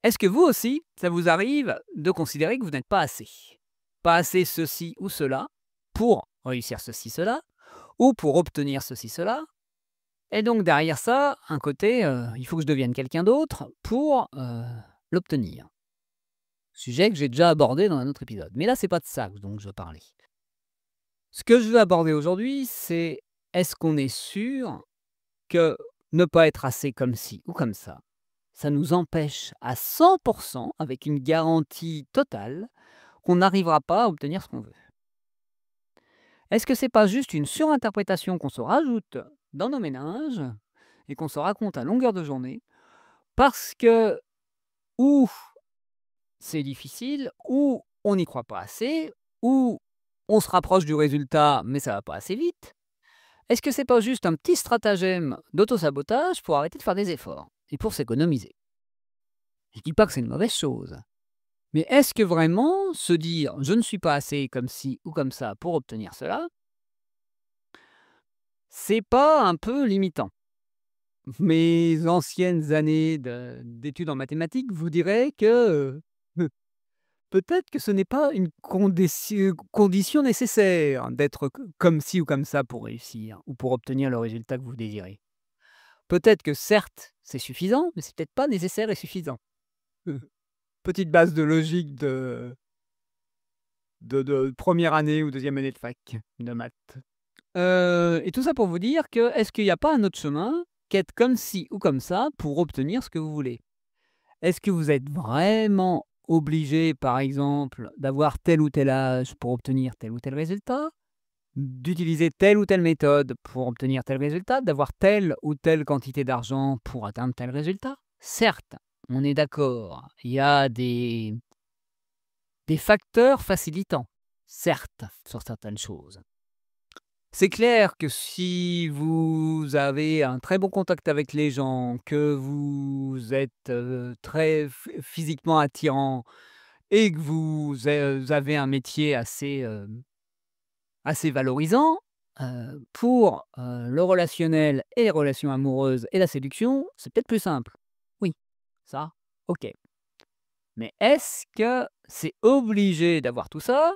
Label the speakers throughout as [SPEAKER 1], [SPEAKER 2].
[SPEAKER 1] Est-ce que vous aussi, ça vous arrive de considérer que vous n'êtes pas assez? Pas assez ceci ou cela pour réussir ceci, cela, ou pour obtenir ceci, cela, et donc derrière ça, un côté, il faut que je devienne quelqu'un d'autre pour, l'obtenir. Sujet que j'ai déjà abordé dans un autre épisode. Mais là, c'est pas de ça dont je veux parler. Ce que je veux aborder aujourd'hui, c'est est-ce qu'on est sûr que ne pas être assez comme ci ou comme ça nous empêche à 100 avec une garantie totale, qu'on n'arrivera pas à obtenir ce qu'on veut? Est-ce que c'est pas juste une surinterprétation qu'on se rajoute dans nos méninges et qu'on se raconte à longueur de journée parce que ou c'est difficile, ou on n'y croit pas assez, ou on se rapproche du résultat mais ça va pas assez vite? Est-ce que c'est pas juste un petit stratagème d'auto-sabotage pour arrêter de faire des efforts et pour s'économiser? Je dis pas que c'est une mauvaise chose. Mais est-ce que vraiment se dire: «Je ne suis pas assez comme ci ou comme ça pour obtenir cela», c'est pas un peu limitant? Mes anciennes années d'études en mathématiques vous diraient que, peut-être que ce n'est pas une condition nécessaire d'être comme ci ou comme ça pour réussir ou pour obtenir le résultat que vous désirez. Peut-être que certes, c'est suffisant, mais c'est peut-être pas nécessaire et suffisant. Petite base de logique de 1 année ou deuxième année de fac de maths. Et tout ça pour vous dire que, est-ce qu'il n'y a pas un autre chemin qu'être comme ci ou comme ça pour obtenir ce que vous voulez? Est-ce que vous êtes vraiment obligé, par exemple, d'avoir tel ou tel âge pour obtenir tel ou tel résultat? D'utiliser telle ou telle méthode pour obtenir tel résultat? D'avoir telle ou telle quantité d'argent pour atteindre tel résultat? Certes, on est d'accord, il y a des facteurs facilitants, certes, sur certaines choses. C'est clair que si vous avez un très bon contact avec les gens, que vous êtes, très physiquement attirant et que vous avez un métier assez valorisant, pour, le relationnel et les relations amoureuses et la séduction, c'est peut-être plus simple. Oui, ça, OK. Mais est-ce que c'est obligé d'avoir tout ça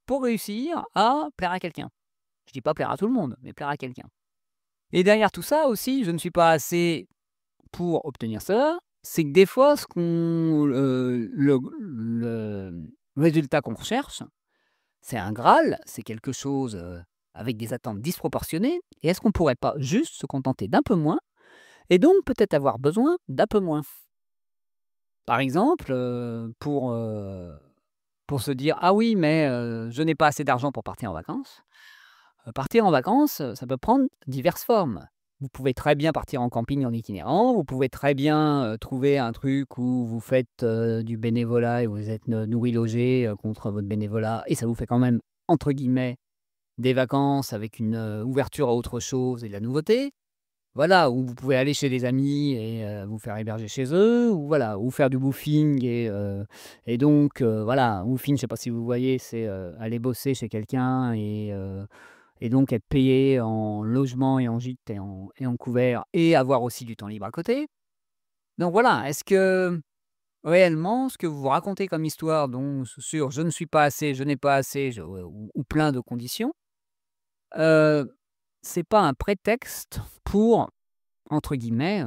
[SPEAKER 1] pour réussir à plaire à quelqu'un? Je dis pas plaire à tout le monde, mais plaire à quelqu'un. Et derrière tout ça aussi, je ne suis pas assez pour obtenir cela, c'est que des fois ce qu'on le résultat qu'on recherche, c'est un Graal, c'est quelque chose, avec des attentes disproportionnées, et est-ce qu'on pourrait pas juste se contenter d'un peu moins et donc peut-être avoir besoin d'un peu moins? Par exemple, pour se dire: «Ah oui, mais je n'ai pas assez d'argent pour partir en vacances». Partir en vacances, ça peut prendre diverses formes. Vous pouvez très bien partir en camping en itinérant, vous pouvez très bien, trouver un truc où vous faites, du bénévolat et vous êtes nourris, logés, contre votre bénévolat et ça vous fait quand même, entre guillemets, «des vacances» avec une, ouverture à autre chose et de la nouveauté. Voilà, ou vous pouvez aller chez des amis et vous faire héberger chez eux, ou voilà, ou faire du woofing et donc voilà, woofing, je ne sais pas si vous voyez, c'est, aller bosser chez quelqu'un et donc être payé en logement et en gîte et en couvert et avoir aussi du temps libre à côté. Donc voilà, est-ce que réellement ce que vous vous racontez comme histoire dont sur «je ne suis pas assez, je n'ai pas assez», je ou plein de conditions, heu, c'est pas un prétexte pour, entre guillemets,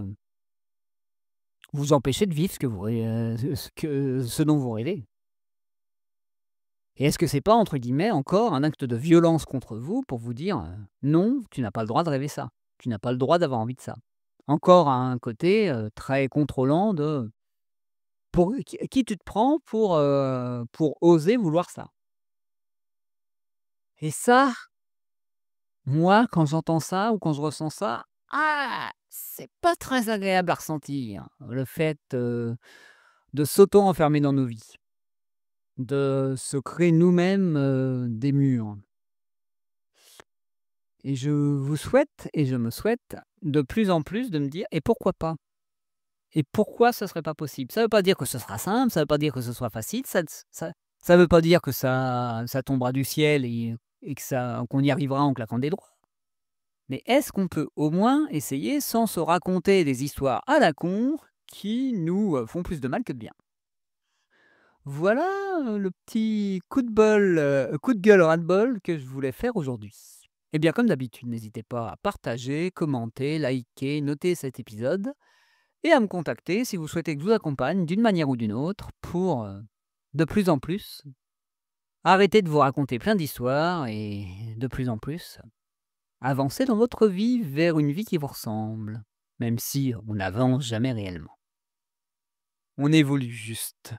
[SPEAKER 1] vous empêcher de vivre ce que vous ce dont vous rêvez? Et est-ce que c'est pas, entre guillemets, encore un acte de violence contre vous pour vous dire, «Non, tu n'as pas le droit de rêver ça. Tu n'as pas le droit d'avoir envie de ça». Encore un côté, très contrôlant de pour qui tu te prends pour oser vouloir ça? Et ça, moi, quand j'entends ça ou quand je ressens ça, ah! C'est pas très agréable à ressentir. Le fait, de s'auto-enfermer dans nos vies, de se créer nous-mêmes, des murs. Et je vous souhaite et je me souhaite de plus en plus de me dire: «Et pourquoi pas? Et pourquoi ce serait pas possible?» Ça ne veut pas dire que ce sera simple, ça ne veut pas dire que ce soit facile, ça veut pas dire que ça tombera du ciel et qu'on y arrivera en claquant des doigts. Mais est-ce qu'on peut au moins essayer sans se raconter des histoires à la con qui nous font plus de mal que de bien. Voilà le petit coup de gueule ras-le-bol que je voulais faire aujourd'hui. Eh bien, comme d'habitude, n'hésitez pas à partager, commenter, liker, noter cet épisode et à me contacter si vous souhaitez que je vous accompagne d'une manière ou d'une autre pour de plus en plus arrêter de vous raconter plein d'histoires et de plus en plus avancer dans votre vie vers une vie qui vous ressemble, même si on n'avance jamais réellement. On évolue juste,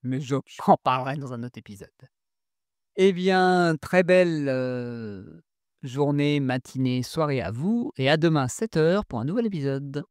[SPEAKER 1] mais j'en parlerai dans un autre épisode. Eh bien, très belle journée, matinée, soirée à vous et à demain 7h pour un nouvel épisode.